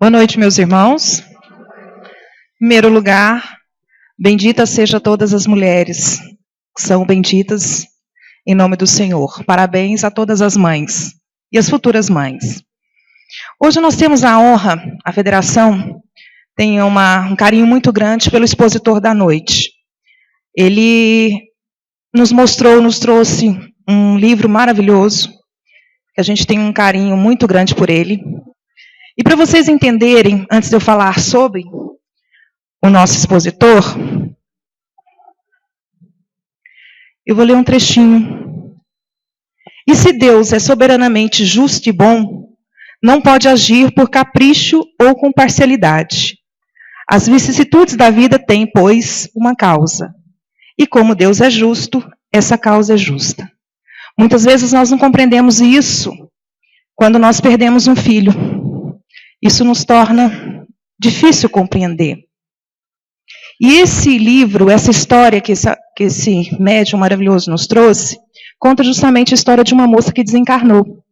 Boa noite, meus irmãos. Em primeiro lugar, bendita seja todas as mulheres que são benditas em nome do Senhor. Parabéns a todas as mães e as futuras mães. Hoje nós temos a honra, a federação tem um carinho muito grande pelo expositor da noite. Ele nos trouxe um livro maravilhoso, que a gente tem um carinho muito grande por ele. E para vocês entenderem, antes de eu falar sobre o nosso expositor, eu vou ler um trechinho. E se Deus é soberanamente justo e bom, não pode agir por capricho ou com parcialidade. As vicissitudes da vida têm, pois, uma causa. E como Deus é justo, essa causa é justa. Muitas vezes nós não compreendemos isso quando nós perdemos um filho. Isso nos torna difícil compreender. E esse livro, essa história que esse médium maravilhoso nos trouxe, conta justamente a história de uma moça que desencarnou.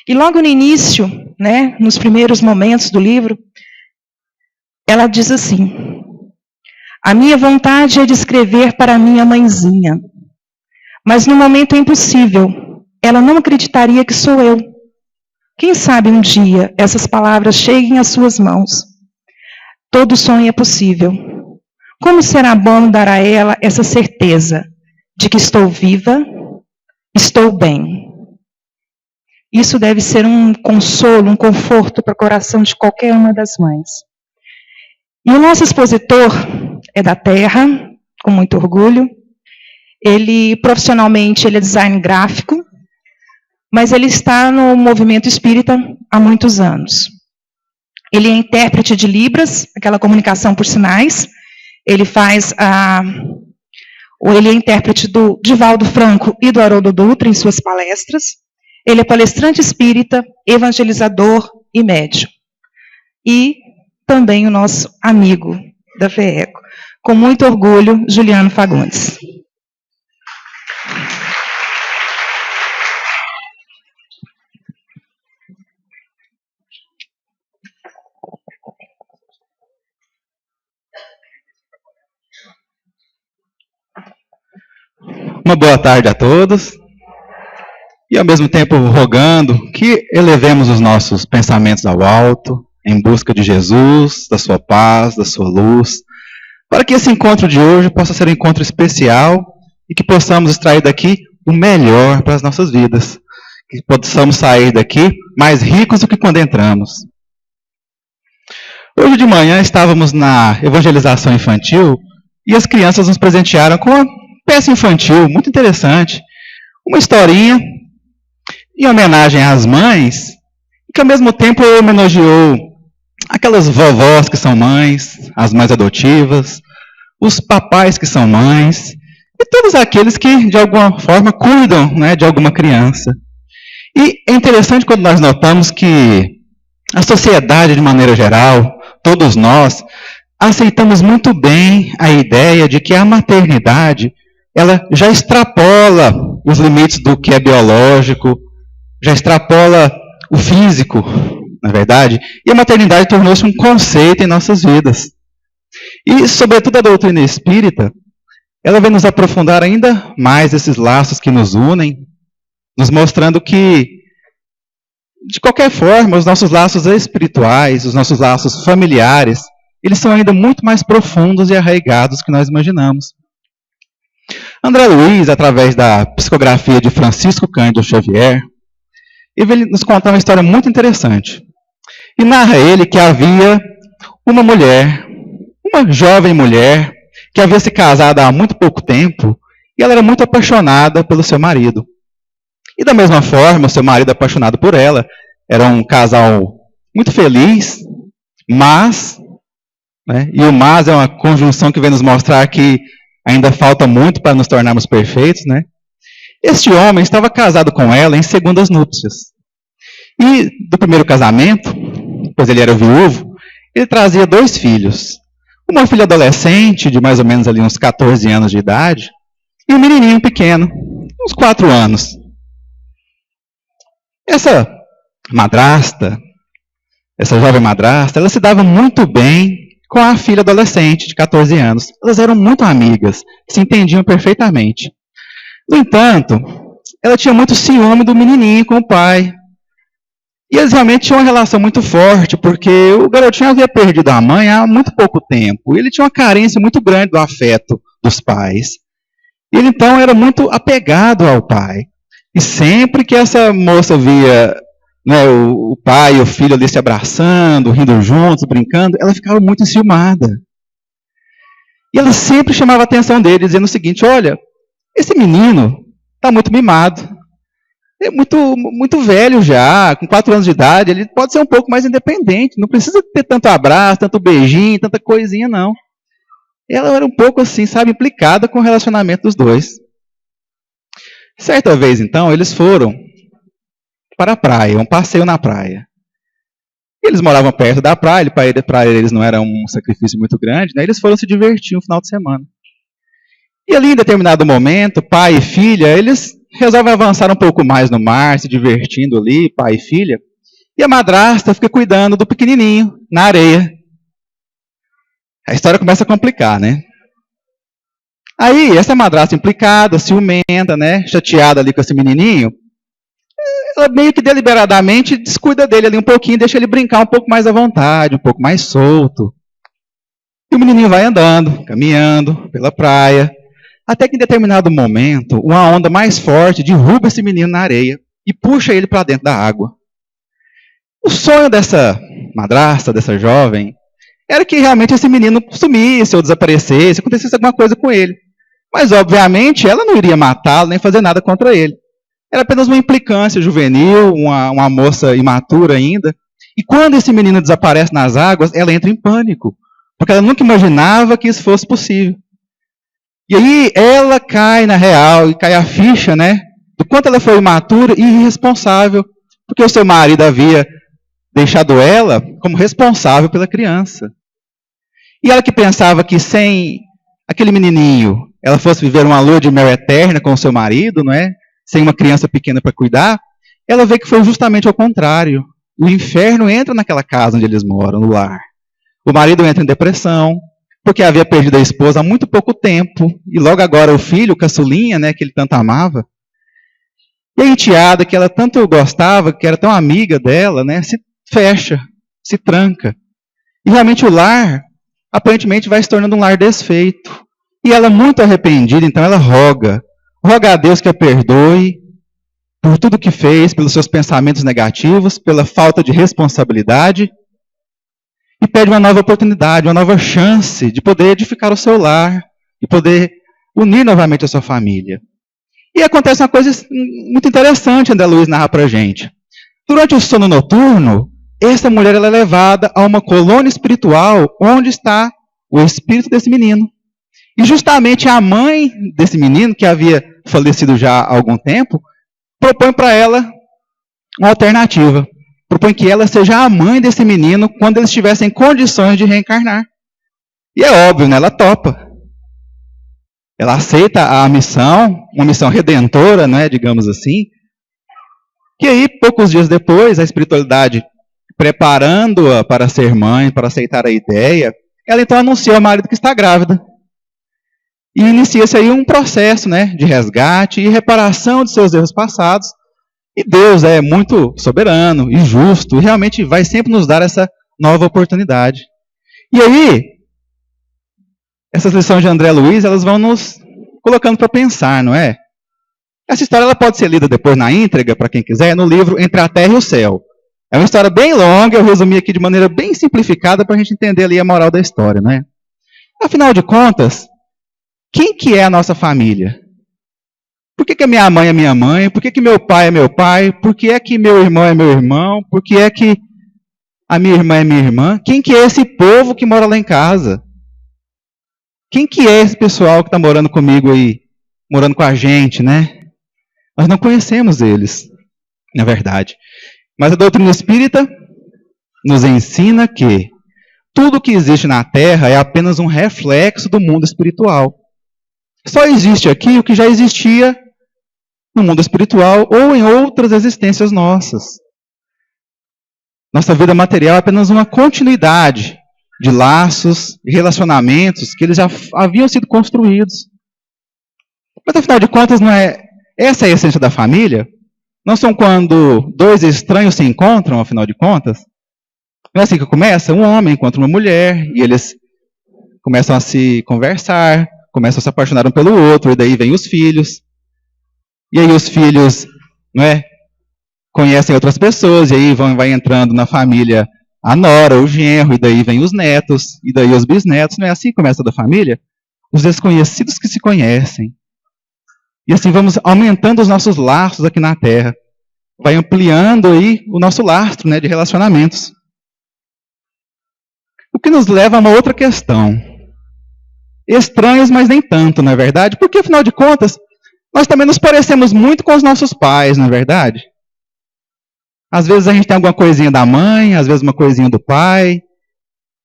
E logo no início, nos primeiros momentos do livro, ela diz assim: a minha vontade é de escrever para a minha mãezinha, mas no momento é impossível. Ela não acreditaria que sou eu. Quem sabe um dia essas palavras cheguem às suas mãos. Todo sonho é possível. Como será bom dar a ela essa certeza de que estou viva, estou bem. Isso deve ser um consolo, um conforto para o coração de qualquer uma das mães. E o nosso expositor é da Terra, com muito orgulho. Ele, profissionalmente, ele é design gráfico, mas ele está no movimento espírita há muitos anos. Ele é intérprete de Libras, aquela comunicação por sinais. Ele é intérprete do Divaldo Franco e do Haroldo Dutra em suas palestras. Ele é palestrante espírita, evangelizador e médium. E também o nosso amigo da FEECO. Com muito orgulho, Juliano Fagundes. Uma boa tarde a todos. E ao mesmo tempo rogando que elevemos os nossos pensamentos ao alto, em busca de Jesus, da sua paz, da sua luz, para que esse encontro de hoje possa ser um encontro especial e que possamos extrair daqui o melhor para as nossas vidas. Que possamos sair daqui mais ricos do que quando entramos. Hoje de manhã estávamos na evangelização infantil e as crianças nos presentearam com uma peça infantil muito interessante, uma historinha em homenagem às mães, que ao mesmo tempo homenageou aquelas vovós que são mães, as mães adotivas, os papais que são mães, e todos aqueles que de alguma forma cuidam, de alguma criança. E é interessante quando nós notamos que a sociedade de maneira geral, todos nós, aceitamos muito bem a ideia de que a maternidade ela já extrapola os limites do que é biológico, já extrapola o físico, na verdade, e a maternidade tornou-se um conceito em nossas vidas. E, sobretudo, a doutrina espírita, ela vem nos aprofundar ainda mais esses laços que nos unem, nos mostrando que, de qualquer forma, os nossos laços espirituais, os nossos laços familiares, eles são ainda muito mais profundos e arraigados do que nós imaginamos. André Luiz, através da psicografia de Francisco Cândido Xavier, ele nos conta uma história muito interessante. E narra ele que havia uma mulher, uma jovem mulher, que havia se casado há muito pouco tempo, e ela era muito apaixonada pelo seu marido. E da mesma forma, o seu marido apaixonado por ela, era um casal muito feliz, mas, e o mas é uma conjunção que vem nos mostrar que ainda falta muito para nos tornarmos perfeitos, Este homem estava casado com ela em segundas núpcias. E do primeiro casamento, pois ele era viúvo, ele trazia 2 filhos. Uma filha adolescente, de mais ou menos ali uns 14 anos de idade, e um menininho pequeno, uns 4 anos. Essa madrasta, essa jovem madrasta, ela se dava muito bem com a filha adolescente de 14 anos. Elas eram muito amigas, se entendiam perfeitamente. No entanto, ela tinha muito ciúme do menininho com o pai. E eles realmente tinham uma relação muito forte, porque o garotinho havia perdido a mãe há muito pouco tempo. E ele tinha uma carência muito grande do afeto dos pais. E ele então era muito apegado ao pai. E sempre que essa moça via, né, o pai e o filho ali se abraçando, rindo juntos, brincando, ela ficava muito enciumada. E ela sempre chamava a atenção dele, dizendo o seguinte: olha, esse menino está muito mimado. É muito velho já, com 4 anos de idade, ele pode ser um pouco mais independente, não precisa ter tanto abraço, tanto beijinho, tanta coisinha, não. Ela era um pouco assim, sabe, implicada com o relacionamento dos dois. Certa vez, então, eles foram para a praia, um passeio na praia. Eles moravam perto da praia, para eles não era um sacrifício muito grande, né? Eles foram se divertir no final de semana. E ali, em determinado momento, pai e filha, eles resolvem avançar um pouco mais no mar, se divertindo ali, pai e filha. E a madrasta fica cuidando do pequenininho, na areia. A história começa a complicar, né? Aí, essa madrasta implicada, ciumenta, né, chateada ali com esse menininho, ela meio que deliberadamente descuida dele ali um pouquinho, deixa ele brincar um pouco mais à vontade, um pouco mais solto. E o menininho vai andando, caminhando pela praia, até que em determinado momento, uma onda mais forte derruba esse menino na areia e puxa ele para dentro da água. O sonho dessa madrasta, dessa jovem, era que realmente esse menino sumisse ou desaparecesse, acontecesse alguma coisa com ele. Mas, obviamente, ela não iria matá-lo nem fazer nada contra ele. Era apenas uma implicância juvenil, uma moça imatura ainda. E quando esse menino desaparece nas águas, ela entra em pânico, porque ela nunca imaginava que isso fosse possível. E aí ela cai na real, e cai a ficha, né, do quanto ela foi imatura e irresponsável, porque o seu marido havia deixado ela como responsável pela criança. E ela que pensava que sem aquele menininho, ela fosse viver uma lua de mel eterna com o seu marido, não é? Sem uma criança pequena para cuidar, ela vê que foi justamente ao contrário. O inferno entra naquela casa onde eles moram, no lar. O marido entra em depressão, porque havia perdido a esposa há muito pouco tempo, e logo agora o filho, o caçulinha, né, que ele tanto amava. E a enteada, que ela tanto gostava, que era tão amiga dela, né, se fecha, se tranca. E realmente o lar, aparentemente, vai se tornando um lar desfeito. E ela, muito arrependida, então ela roga a Deus que a perdoe por tudo que fez, pelos seus pensamentos negativos, pela falta de responsabilidade, e pede uma nova oportunidade, uma nova chance de poder edificar o seu lar, de poder unir novamente a sua família. E acontece uma coisa muito interessante, André Luiz narra para a gente. Durante o sono noturno, essa mulher ela é levada a uma colônia espiritual onde está o espírito desse menino. E justamente a mãe desse menino, que havia falecido já há algum tempo, propõe para ela uma alternativa. Propõe que ela seja a mãe desse menino quando eles tivessem condições de reencarnar. E é óbvio, né? Ela topa. Ela aceita a missão, uma missão redentora, né, digamos assim. E aí, poucos dias depois, a espiritualidade preparando-a para ser mãe, para aceitar a ideia, ela então anuncia ao marido que está grávida. E inicia-se aí um processo, né, de resgate e reparação de seus erros passados. E Deus é muito soberano e justo, e realmente vai sempre nos dar essa nova oportunidade. E aí, essas lições de André Luiz, elas vão nos colocando para pensar, não é? Essa história ela pode ser lida depois na íntegra, para quem quiser, no livro Entre a Terra e o Céu. É uma história bem longa, eu resumi aqui de maneira bem simplificada para a gente entender ali a moral da história, não é? Afinal de contas, quem que é a nossa família? Por que a minha mãe é minha mãe? Por que meu pai é meu pai? Por que é que meu irmão é meu irmão? Por que é que a minha irmã é minha irmã? Quem que é esse povo que mora lá em casa? Quem que é esse pessoal que está morando comigo aí? Morando com a gente, né? Nós não conhecemos eles, na verdade. Mas a doutrina espírita nos ensina que tudo que existe na Terra é apenas um reflexo do mundo espiritual. Só existe aqui o que já existia no mundo espiritual ou em outras existências nossas. Nossa vida material é apenas uma continuidade de laços e relacionamentos que eles já haviam sido construídos. Mas, afinal de contas, não é essa a essência da família? Não são quando dois estranhos se encontram, afinal de contas? Não é assim que começa? Um homem encontra uma mulher, e eles começam a se conversar, começam a se apaixonar um pelo outro, e daí vem os filhos. E aí os filhos, não é, conhecem outras pessoas, e aí vai entrando na família a nora, o genro, e daí vem os netos, e daí os bisnetos. Não é assim que começa toda a família? Os desconhecidos que se conhecem. E assim vamos aumentando os nossos laços aqui na Terra. Vai ampliando aí o nosso lastro, né, de relacionamentos. O que nos leva a uma outra questão. Estranhos, mas nem tanto, não é verdade? Porque, afinal de contas, nós também nos parecemos muito com os nossos pais, não é verdade? Às vezes a gente tem alguma coisinha da mãe, às vezes uma coisinha do pai.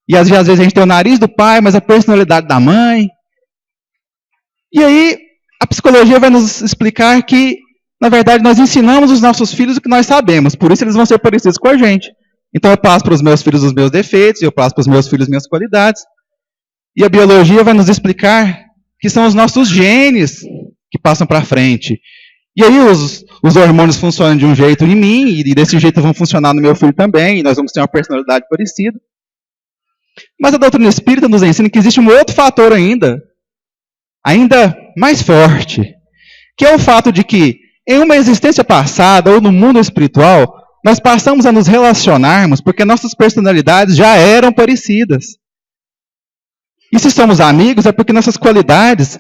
E às vezes a gente tem o nariz do pai, mas a personalidade da mãe. E aí, a psicologia vai nos explicar que, na verdade, nós ensinamos os nossos filhos o que nós sabemos. Por isso eles vão ser parecidos com a gente. Então eu passo para os meus filhos os meus defeitos, eu passo para os meus filhos minhas qualidades. E a biologia vai nos explicar que são os nossos genes que passam para frente. E aí os hormônios funcionam de um jeito em mim, e desse jeito vão funcionar no meu filho também, e nós vamos ter uma personalidade parecida. Mas a doutrina espírita nos ensina que existe um outro fator ainda mais forte, que é o fato de que, em uma existência passada, ou no mundo espiritual, nós passamos a nos relacionarmos porque nossas personalidades já eram parecidas. E se somos amigos, é porque nossas qualidades,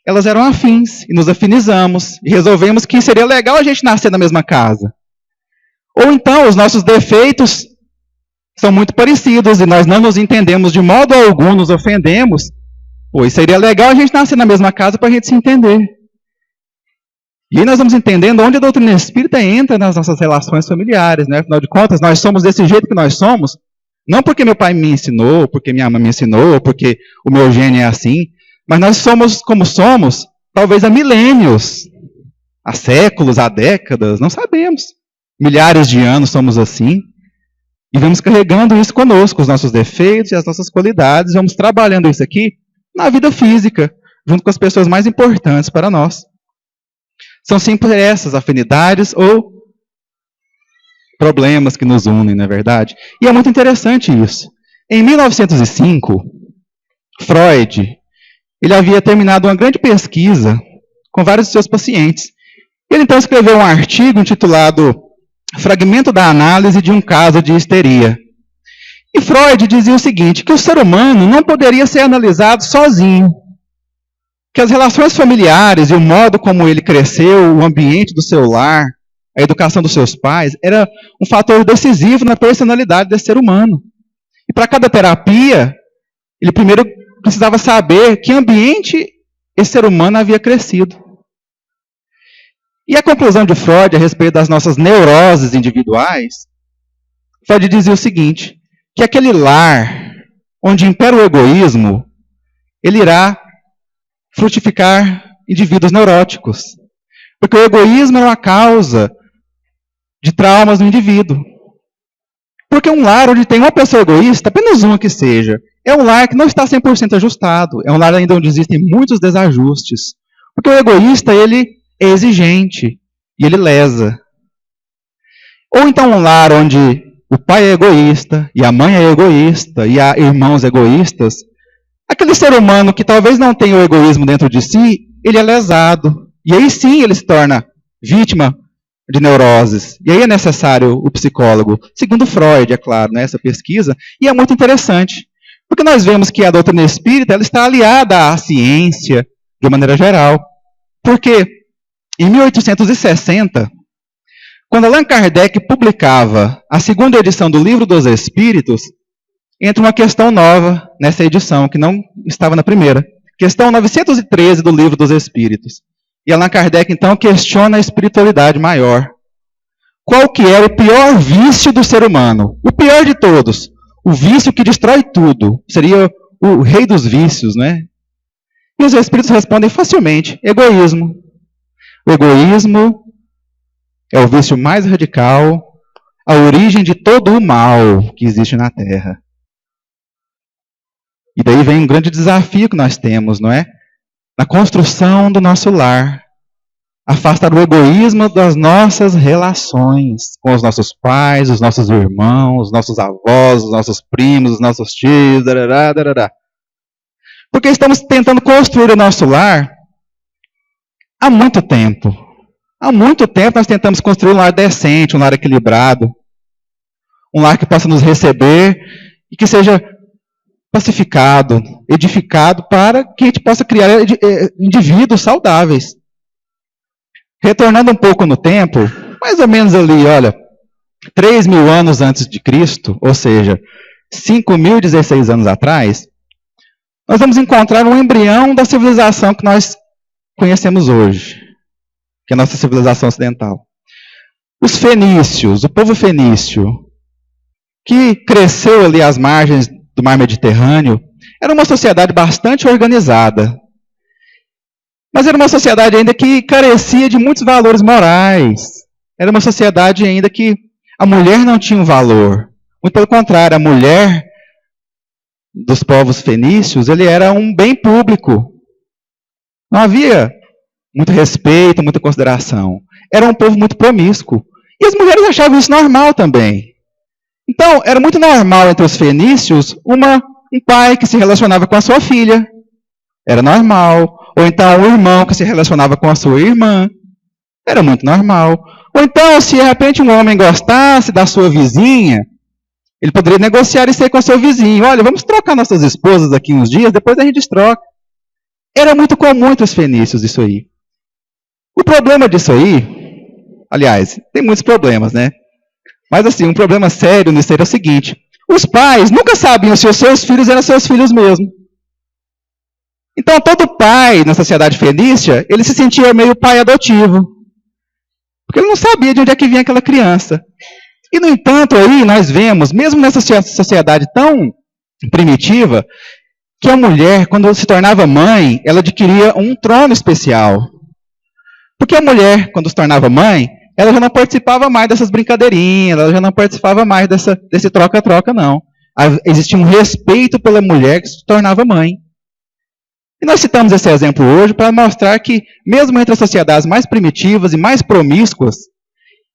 elas eram afins, e nos afinizamos, e resolvemos que seria legal a gente nascer na mesma casa. Ou então, os nossos defeitos são muito parecidos, e nós não nos entendemos de modo algum, nos ofendemos. Pois seria legal a gente nascer na mesma casa para a gente se entender. E aí nós vamos entendendo onde a doutrina espírita entra nas nossas relações familiares, né? Afinal de contas, nós somos desse jeito que nós somos, não porque meu pai me ensinou, porque minha mãe me ensinou, ou porque o meu gênio é assim, mas nós somos como somos, talvez há milênios, há séculos, há décadas, não sabemos. Milhares de anos somos assim, e vamos carregando isso conosco, os nossos defeitos e as nossas qualidades, vamos trabalhando isso aqui na vida física, junto com as pessoas mais importantes para nós. São sempre essas afinidades ou problemas que nos unem, não é verdade? E é muito interessante isso. Em 1905, Freud, ele havia terminado uma grande pesquisa com vários de seus pacientes. Ele então escreveu um artigo intitulado Fragmento da Análise de um Caso de Histeria. E Freud dizia o seguinte, que o ser humano não poderia ser analisado sozinho. Que as relações familiares e o modo como ele cresceu, o ambiente do seu lar, a educação dos seus pais, era um fator decisivo na personalidade desse ser humano. E para cada terapia, ele primeiro precisava saber que ambiente esse ser humano havia crescido. E a conclusão de Freud a respeito das nossas neuroses individuais, Freud dizia o seguinte, que aquele lar onde impera o egoísmo, ele irá frutificar indivíduos neuróticos. Porque o egoísmo é uma causa de traumas no indivíduo. Porque um lar onde tem uma pessoa egoísta, apenas uma que seja, é um lar que não está 100% ajustado. É um lar ainda onde existem muitos desajustes. Porque o egoísta, ele é exigente e ele lesa. Ou então um lar onde o pai é egoísta, e a mãe é egoísta, e há irmãos egoístas, aquele ser humano que talvez não tenha o egoísmo dentro de si, ele é lesado. E aí sim ele se torna vítima de neuroses. E aí é necessário o psicólogo. Segundo Freud, é claro, nessa pesquisa. E é muito interessante. Porque nós vemos que a doutrina espírita ela está aliada à ciência, de maneira geral. Porque em 1860, quando Allan Kardec publicava a segunda edição do Livro dos Espíritos, entra uma questão nova nessa edição, que não estava na primeira. Questão 913 do Livro dos Espíritos. E Allan Kardec, então, questiona a espiritualidade maior. Qual que é o pior vício do ser humano? O pior de todos. O vício que destrói tudo. Seria o rei dos vícios, né? E os Espíritos respondem facilmente. Egoísmo. O egoísmo é o vício mais radical. a origem de todo o mal que existe na Terra. E daí vem um grande desafio que nós temos, não é? Na construção do nosso lar. Afastar o egoísmo das nossas relações com os nossos pais, os nossos irmãos, os nossos avós, os nossos primos, os nossos tios, darará, darará. Porque estamos tentando construir o nosso lar há muito tempo. Há muito tempo nós tentamos construir um lar decente, um lar equilibrado. Um lar que possa nos receber e que seja pacificado, edificado, para que a gente possa criar indivíduos saudáveis. Retornando um pouco no tempo, mais ou menos ali, olha, 3.000 anos antes de Cristo, ou seja, 5.016 anos atrás, nós vamos encontrar um embrião da civilização que nós conhecemos hoje, que é a nossa civilização ocidental. Os fenícios, o povo fenício, que cresceu ali às margens do mar Mediterrâneo, era uma sociedade bastante organizada. Mas era uma sociedade ainda que carecia de muitos valores morais. Era uma sociedade ainda que a mulher não tinha um valor. Muito pelo contrário, a mulher dos povos fenícios, ele era um bem público. Não havia muito respeito, muita consideração. Era um povo muito promíscuo. E as mulheres achavam isso normal também. Então, era muito normal entre os fenícios um pai que se relacionava com a sua filha. Era normal. Ou então, um irmão que se relacionava com a sua irmã. Era muito normal. Ou então, se de repente um homem gostasse da sua vizinha, ele poderia negociar isso aí com o seu vizinho. Olha, vamos trocar nossas esposas aqui uns dias, depois a gente troca. Era muito comum entre os fenícios isso aí. O problema disso aí, aliás, tem muitos problemas, né? Mas assim, um problema sério nisso aí é o seguinte: os pais nunca sabiam se os seus filhos eram seus filhos mesmo. Então, todo pai na sociedade fenícia, ele se sentia meio pai adotivo. Porque ele não sabia de onde é que vinha aquela criança. E, no entanto, aí nós vemos, mesmo nessa sociedade tão primitiva, que a mulher, quando se tornava mãe, ela adquiria um trono especial. Porque a mulher, quando se tornava mãe, ela já não participava mais dessas brincadeirinhas, ela já não participava mais desse troca-troca, não. Existia um respeito pela mulher que se tornava mãe. E nós citamos esse exemplo hoje para mostrar que, mesmo entre as sociedades mais primitivas e mais promíscuas,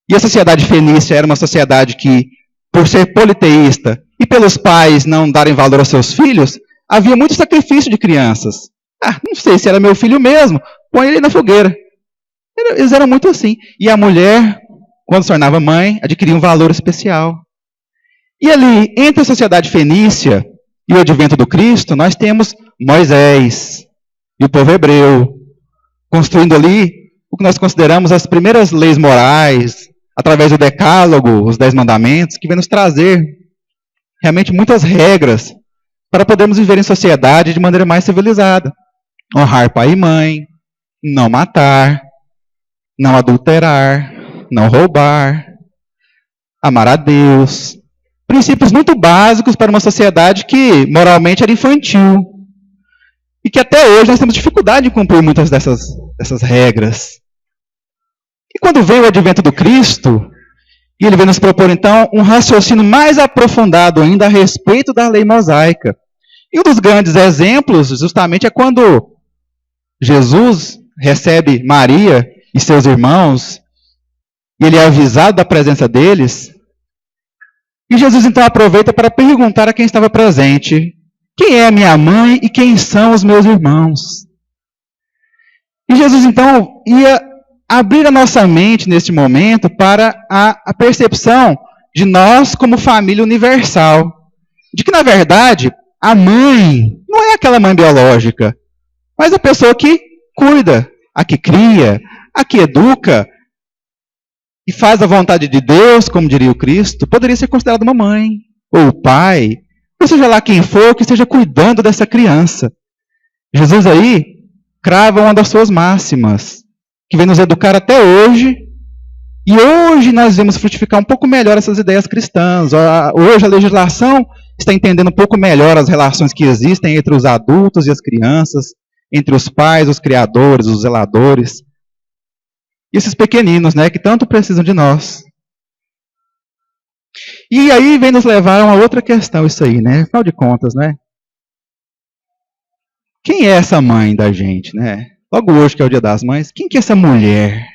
e a sociedade fenícia era uma sociedade que, por ser politeísta e pelos pais não darem valor aos seus filhos, havia muito sacrifício de crianças. Não sei se era meu filho mesmo, põe ele na fogueira. Eles eram muito assim. E a mulher, quando se tornava mãe, adquiria um valor especial. E ali, entre a sociedade fenícia e o advento do Cristo, nós temos Moisés e o povo hebreu, construindo ali o que nós consideramos as primeiras leis morais, através do decálogo, os 10 mandamentos, que vem nos trazer realmente muitas regras para podermos viver em sociedade de maneira mais civilizada. Honrar pai e mãe, não matar, não adulterar, não roubar, amar a Deus. Princípios muito básicos para uma sociedade que moralmente era infantil. E que até hoje nós temos dificuldade de cumprir muitas dessas regras. E quando veio o advento do Cristo, e ele veio nos propor então um raciocínio mais aprofundado ainda a respeito da lei mosaica. E um dos grandes exemplos justamente é quando Jesus recebe Maria e seus irmãos, e ele é avisado da presença deles. E Jesus então aproveita para perguntar a quem estava presente: quem é a minha mãe e quem são os meus irmãos? E Jesus então ia abrir a nossa mente neste momento para a percepção de nós como família universal. De que, na verdade, a mãe não é aquela mãe biológica, mas a pessoa que cuida, a que cria, a que educa e faz a vontade de Deus, como diria o Cristo, poderia ser considerado uma mãe, ou o pai, ou seja lá quem for, que esteja cuidando dessa criança. Jesus aí crava uma das suas máximas, que vem nos educar até hoje, e hoje nós vemos frutificar um pouco melhor essas ideias cristãs. Hoje a legislação está entendendo um pouco melhor as relações que existem entre os adultos e as crianças, entre os pais, os criadores, os zeladores, e esses pequeninos, né, que tanto precisam de nós. E aí vem nos levar a uma outra questão isso aí, né? Afinal de contas, né? Quem é essa mãe da gente, né? Logo hoje, que é o Dia das Mães, quem que é essa mulher?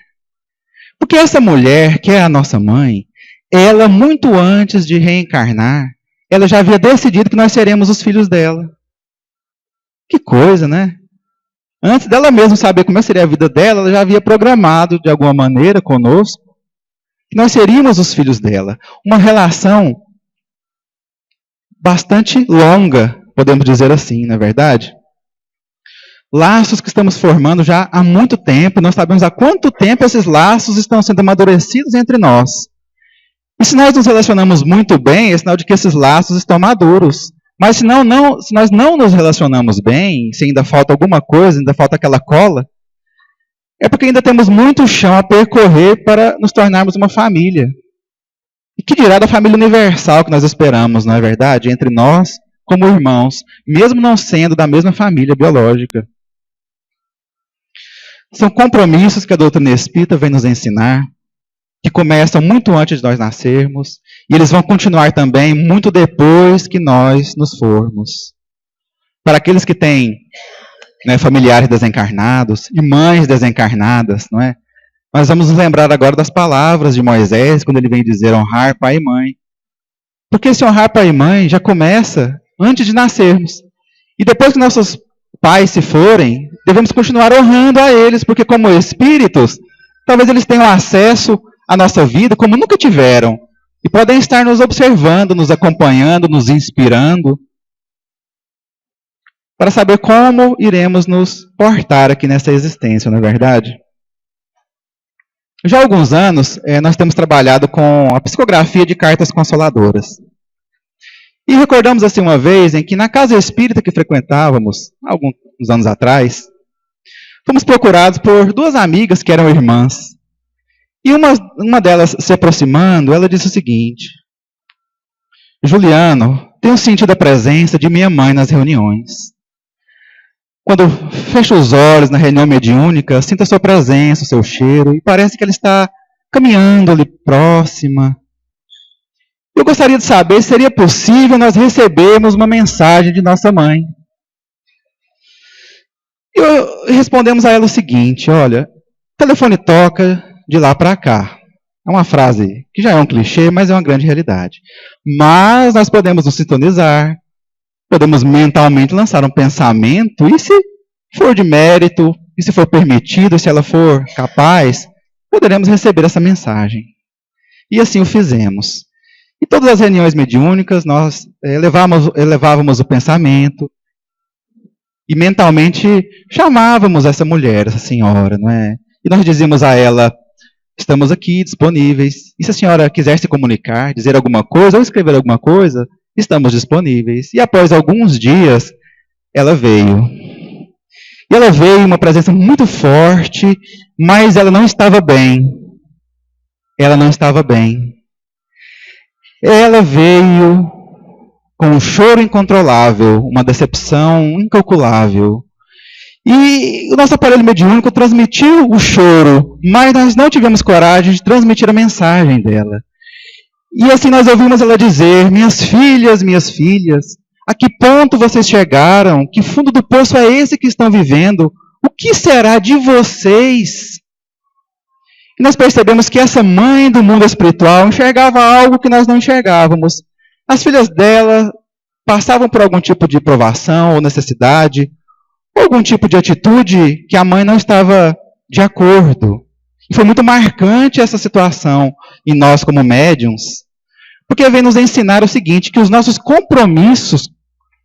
Porque essa mulher, que é a nossa mãe, ela, muito antes de reencarnar, ela já havia decidido que nós seremos os filhos dela. Que coisa, né? Antes dela mesma saber como seria a vida dela, ela já havia programado, de alguma maneira, conosco, que nós seríamos os filhos dela. Uma relação bastante longa, podemos dizer assim, não é verdade? Laços que estamos formando já há muito tempo, nós sabemos há quanto tempo esses laços estão sendo amadurecidos entre nós. E se nós nos relacionamos muito bem, é sinal de que esses laços estão maduros. Mas se nós não nos relacionamos bem, se ainda falta alguma coisa, ainda falta aquela cola, é porque ainda temos muito chão a percorrer para nos tornarmos uma família. E que dirá da família universal que nós esperamos, não é verdade? Entre nós, como irmãos, mesmo não sendo da mesma família biológica. São compromissos que a doutrina espírita vem nos ensinar, que começam muito antes de nós nascermos, e eles vão continuar também muito depois que nós nos formos. Para aqueles que têm, né, familiares desencarnados e mães desencarnadas, não é? Nós vamos nos lembrar agora das palavras de Moisés, quando ele vem dizer honrar pai e mãe. Porque esse honrar pai e mãe já começa antes de nascermos. E depois que nossos pais se forem, devemos continuar honrando a eles, porque como espíritos, talvez eles tenham acesso à nossa vida como nunca tiveram. E podem estar nos observando, nos acompanhando, nos inspirando, para saber como iremos nos portar aqui nessa existência, não é verdade? Já há alguns anos, nós temos trabalhado com a psicografia de cartas consoladoras. E recordamos assim uma vez em que na casa espírita que frequentávamos, alguns anos atrás, fomos procurados por duas amigas que eram irmãs. E uma delas se aproximando, ela disse o seguinte: Juliano, tenho sentido a presença de minha mãe nas reuniões. Quando fecho os olhos na reunião mediúnica, sinto a sua presença, o seu cheiro, e parece que ela está caminhando ali próxima. Eu gostaria de saber se seria possível nós recebermos uma mensagem de nossa mãe. E respondemos a ela o seguinte: olha, o telefone toca de lá para cá. É uma frase que já é um clichê, mas é uma grande realidade. Mas nós podemos nos sintonizar, podemos mentalmente lançar um pensamento, e se for de mérito, e se for permitido, se ela for capaz, poderemos receber essa mensagem. E assim o fizemos. Em todas as reuniões mediúnicas, nós elevávamos o pensamento e mentalmente chamávamos essa mulher, essa senhora, não é? E nós dizíamos a ela: estamos aqui disponíveis. E se a senhora quiser se comunicar, dizer alguma coisa ou escrever alguma coisa, estamos disponíveis. E após alguns dias, ela veio. E ela veio uma presença muito forte, mas ela não estava bem. Ela não estava bem. Ela veio com um choro incontrolável, uma decepção incalculável. E o nosso aparelho mediúnico transmitiu o choro, mas nós não tivemos coragem de transmitir a mensagem dela. E assim nós ouvimos ela dizer: minhas filhas, a que ponto vocês chegaram? Que fundo do poço é esse que estão vivendo? O que será de vocês? E nós percebemos que essa mãe do mundo espiritual enxergava algo que nós não enxergávamos. As filhas dela passavam por algum tipo de provação ou necessidade, ou algum tipo de atitude que a mãe não estava de acordo. E foi muito marcante essa situação em nós como médiuns, porque vem nos ensinar o seguinte: que os nossos compromissos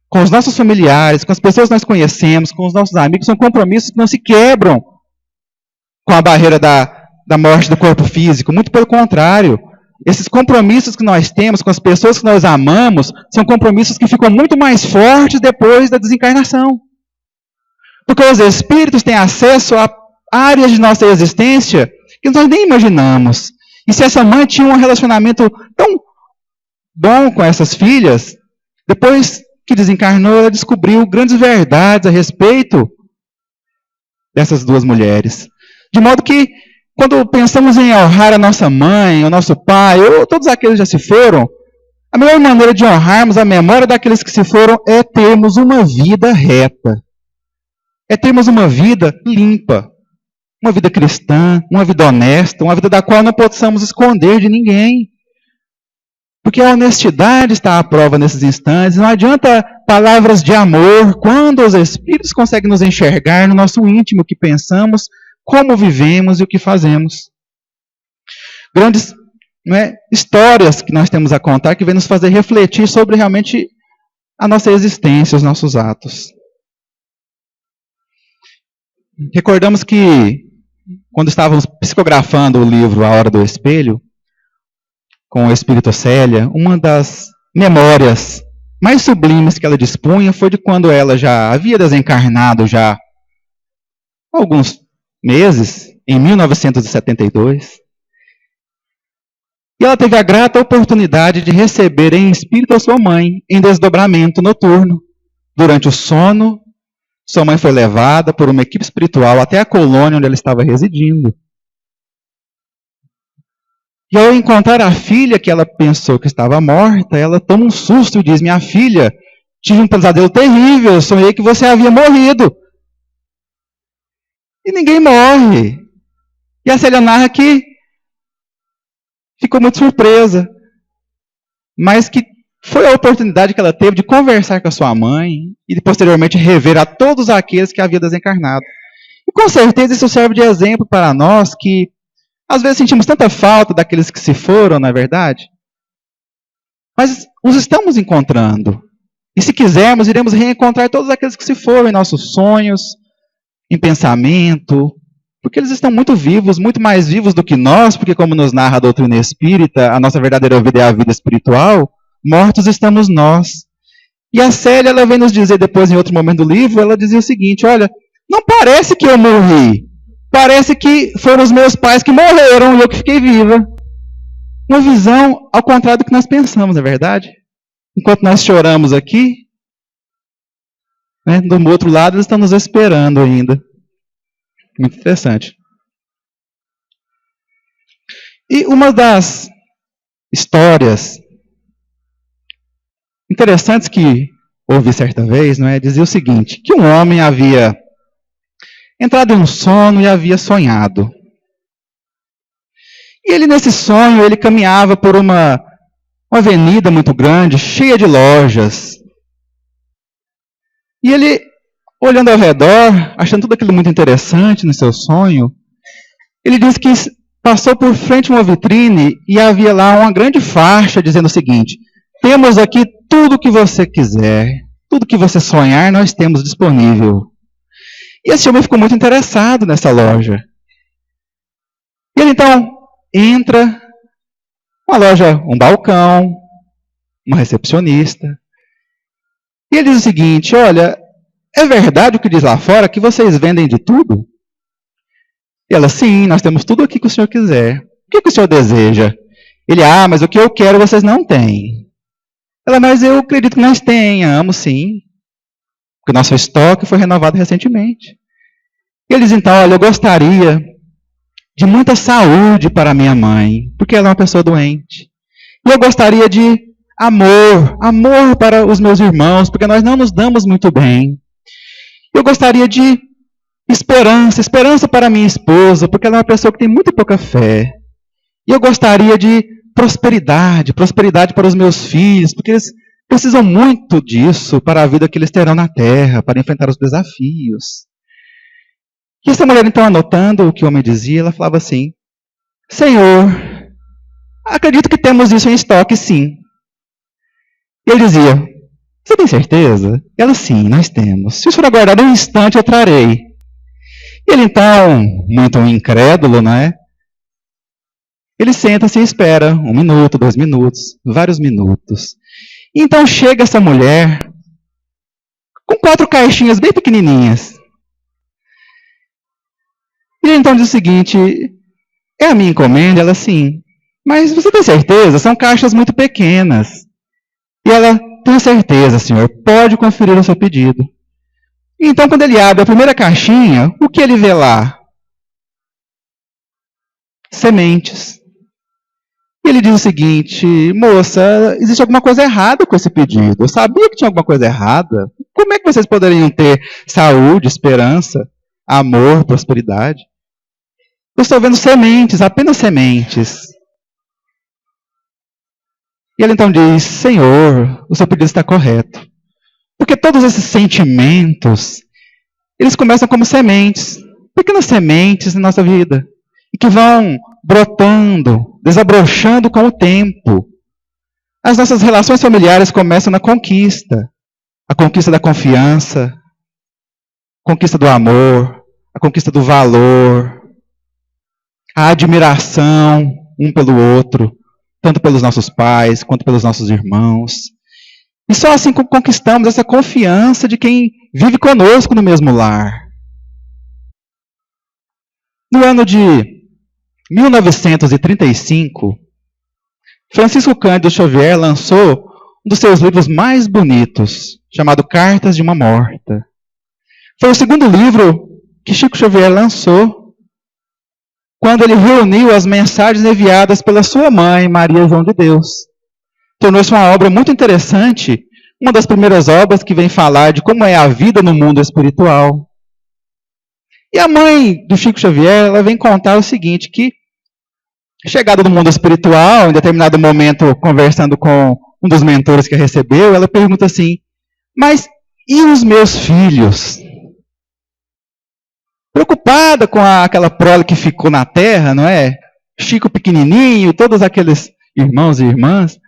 com os nossos familiares, com as pessoas que nós conhecemos, com os nossos amigos, são compromissos que não se quebram com a barreira da morte do corpo físico. Muito pelo contrário. Esses compromissos que nós temos com as pessoas que nós amamos são compromissos que ficam muito mais fortes depois da desencarnação. Porque os espíritos têm acesso a áreas de nossa existência que nós nem imaginamos. E se essa mãe tinha um relacionamento tão bom com essas filhas, depois que desencarnou, ela descobriu grandes verdades a respeito dessas duas mulheres. De modo que quando pensamos em honrar a nossa mãe, o nosso pai, ou todos aqueles que já se foram, a melhor maneira de honrarmos a memória daqueles que se foram é termos uma vida reta. É termos uma vida limpa. Uma vida cristã, uma vida honesta, uma vida da qual não possamos esconder de ninguém. Porque a honestidade está à prova nesses instantes. Não adianta palavras de amor quando os Espíritos conseguem nos enxergar no nosso íntimo o que pensamos, como vivemos e o que fazemos. Grandes histórias que nós temos a contar que vêm nos fazer refletir sobre realmente a nossa existência, os nossos atos. Recordamos que quando estávamos psicografando o livro A Hora do Espelho, com o Espírito Célia, uma das memórias mais sublimes que ela dispunha foi de quando ela já havia desencarnado já há alguns meses, em 1972. E ela teve a grata oportunidade de receber em espírito a sua mãe, em desdobramento noturno. Durante o sono, sua mãe foi levada por uma equipe espiritual até a colônia onde ela estava residindo. E ao encontrar a filha, que ela pensou que estava morta, ela toma um susto e diz: minha filha, tive um pesadelo terrível, sonhei que você havia morrido. E ninguém morre. E a Célia narra que ficou muito surpresa, mas que foi a oportunidade que ela teve de conversar com a sua mãe e posteriormente rever a todos aqueles que havia desencarnado. E com certeza isso serve de exemplo para nós que às vezes sentimos tanta falta daqueles que se foram, não é verdade? Mas os estamos encontrando. E se quisermos, iremos reencontrar todos aqueles que se foram em nossos sonhos, em pensamento, porque eles estão muito vivos, muito mais vivos do que nós, porque como nos narra a doutrina espírita, a nossa verdadeira vida é a vida espiritual, mortos estamos nós. E a Célia, ela vem nos dizer depois, em outro momento do livro, ela dizia o seguinte: olha, não parece que eu morri, parece que foram os meus pais que morreram e eu que fiquei viva. Uma visão ao contrário do que nós pensamos, não é verdade? Enquanto nós choramos aqui, do outro lado eles estão nos esperando ainda. Muito interessante. E uma das histórias interessantes que ouvi certa vez, dizia o seguinte, que um homem havia entrado em um sono e havia sonhado. E ele, nesse sonho, ele caminhava por uma avenida muito grande, cheia de lojas. E ele, olhando ao redor, achando tudo aquilo muito interessante no seu sonho, ele disse que passou por frente a uma vitrine e havia lá uma grande faixa dizendo o seguinte: temos aqui tudo o que você quiser, tudo que você sonhar, nós temos disponível. E esse homem ficou muito interessado nessa loja. E ele então entra, uma loja, um balcão, uma recepcionista. E ele diz o seguinte: olha, é verdade o que diz lá fora, que vocês vendem de tudo? E ela: sim, nós temos tudo aqui que o senhor quiser. O que o senhor deseja? Ele: mas o que eu quero vocês não têm. Ela: mas eu acredito que nós tenhamos, sim. Porque nosso estoque foi renovado recentemente. E ele diz então: olha, eu gostaria de muita saúde para minha mãe, porque ela é uma pessoa doente. E eu gostaria de amor para os meus irmãos, porque nós não nos damos muito bem. Eu gostaria de esperança para minha esposa, porque ela é uma pessoa que tem muito pouca fé. E eu gostaria de prosperidade para os meus filhos, porque eles precisam muito disso para a vida que eles terão na Terra, para enfrentar os desafios. E essa mulher, então, anotando o que o homem dizia, ela falava assim: Senhor, acredito que temos isso em estoque, sim. E ele dizia: você tem certeza? E ela: sim, nós temos. Se o senhor aguardar um instante, eu trarei. E ele, então, muito incrédulo, ele senta-se e espera 1 minuto, 2 minutos, vários minutos. E então chega essa mulher com 4 caixinhas bem pequenininhas. E ele então diz o seguinte: é a minha encomenda? Ela: sim. Mas você tem certeza? São caixas muito pequenas. E ela: tenho certeza, senhor, pode conferir o seu pedido. E então, quando ele abre a primeira caixinha, o que ele vê lá? sementes. E ele diz o seguinte: moça, existe alguma coisa errada com esse pedido. Eu sabia que tinha alguma coisa errada. Como é que vocês poderiam ter saúde, esperança, amor, prosperidade? Eu estou vendo sementes, apenas sementes. E ele então diz: Senhor, o seu pedido está correto. Porque todos esses sentimentos, eles começam como sementes, pequenas sementes na nossa vida, e que vão brotando, desabrochando com o tempo. As nossas relações familiares começam na conquista. A conquista da confiança, a conquista do amor, a conquista do valor, a admiração um pelo outro, tanto pelos nossos pais quanto pelos nossos irmãos. E só assim conquistamos essa confiança de quem vive conosco no mesmo lar. No ano de 1935, Francisco Cândido Xavier lançou um dos seus livros mais bonitos, chamado Cartas de uma Morta. Foi o segundo livro que Chico Xavier lançou quando ele reuniu as mensagens enviadas pela sua mãe, Maria João de Deus. Tornou-se uma obra muito interessante, uma das primeiras obras que vem falar de como é a vida no mundo espiritual. E a mãe do Chico Xavier, ela vem contar o seguinte, que chegada no mundo espiritual, em determinado momento, conversando com um dos mentores que a recebeu, ela pergunta assim: mas e os meus filhos? Preocupada com aquela prole que ficou na terra, não é? Chico pequenininho, todos aqueles irmãos e irmãs.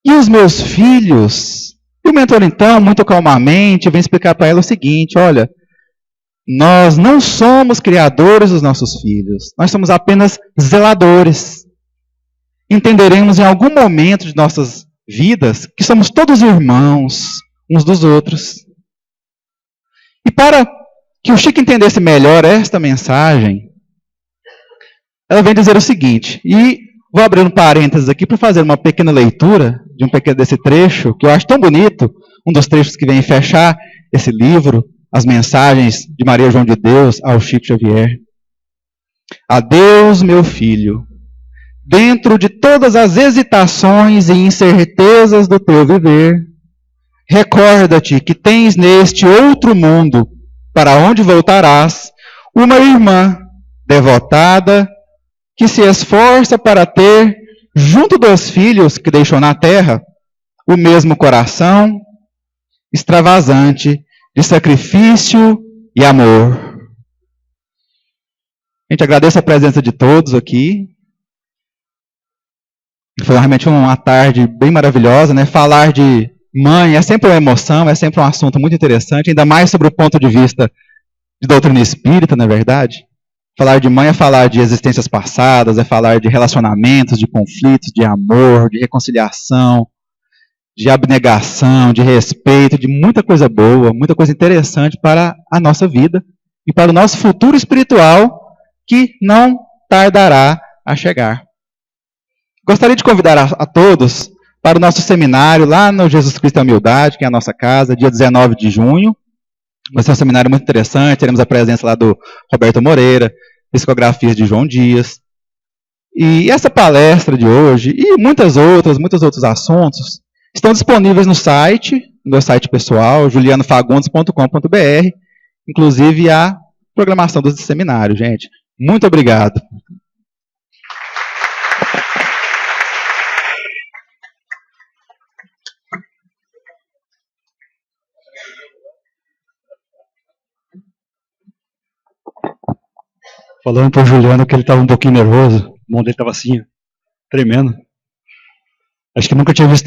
E os meus filhos? E o mentor, então, muito calmamente, vem explicar para ela o seguinte: olha, nós não somos criadores dos nossos filhos, nós somos apenas zeladores. Entenderemos em algum momento de nossas vidas que somos todos irmãos uns dos outros. E para que o Chico entendesse melhor esta mensagem, ela vem dizer o seguinte, e vou abrir um parênteses aqui para fazer uma pequena leitura de um pequeno desse trecho, que eu acho tão bonito, um dos trechos que vem fechar esse livro, as mensagens de Maria João de Deus ao Chico Xavier. Adeus, meu filho. Dentro de todas as hesitações e incertezas do teu viver, recorda-te que tens neste outro mundo, para onde voltarás, uma irmã devotada, que se esforça para ter, junto dos filhos que deixou na terra, o mesmo coração extravasante de sacrifício e amor. A gente agradece a presença de todos aqui. Foi realmente uma tarde bem maravilhosa, né? Falar de mãe é sempre uma emoção, é sempre um assunto muito interessante, ainda mais sobre o ponto de vista de doutrina espírita, não é verdade? Falar de mãe é falar de existências passadas, é falar de relacionamentos, de conflitos, de amor, de reconciliação, de abnegação, de respeito, de muita coisa boa, muita coisa interessante para a nossa vida e para o nosso futuro espiritual, que não tardará a chegar. Gostaria de convidar a todos para o nosso seminário lá no Jesus Cristo e a Humildade, que é a nossa casa, dia 19 de junho. Vai ser um seminário muito interessante, teremos a presença lá do Roberto Moreira, psicografias de João Dias. E essa palestra de hoje, e muitos outros assuntos, estão disponíveis no site, no meu site pessoal, julianofagundes.com.br, inclusive a programação do seminário, gente. Muito obrigado. Falando para o Juliano que ele estava um pouquinho nervoso, o mão dele estava assim, tremendo. Acho que nunca tinha visto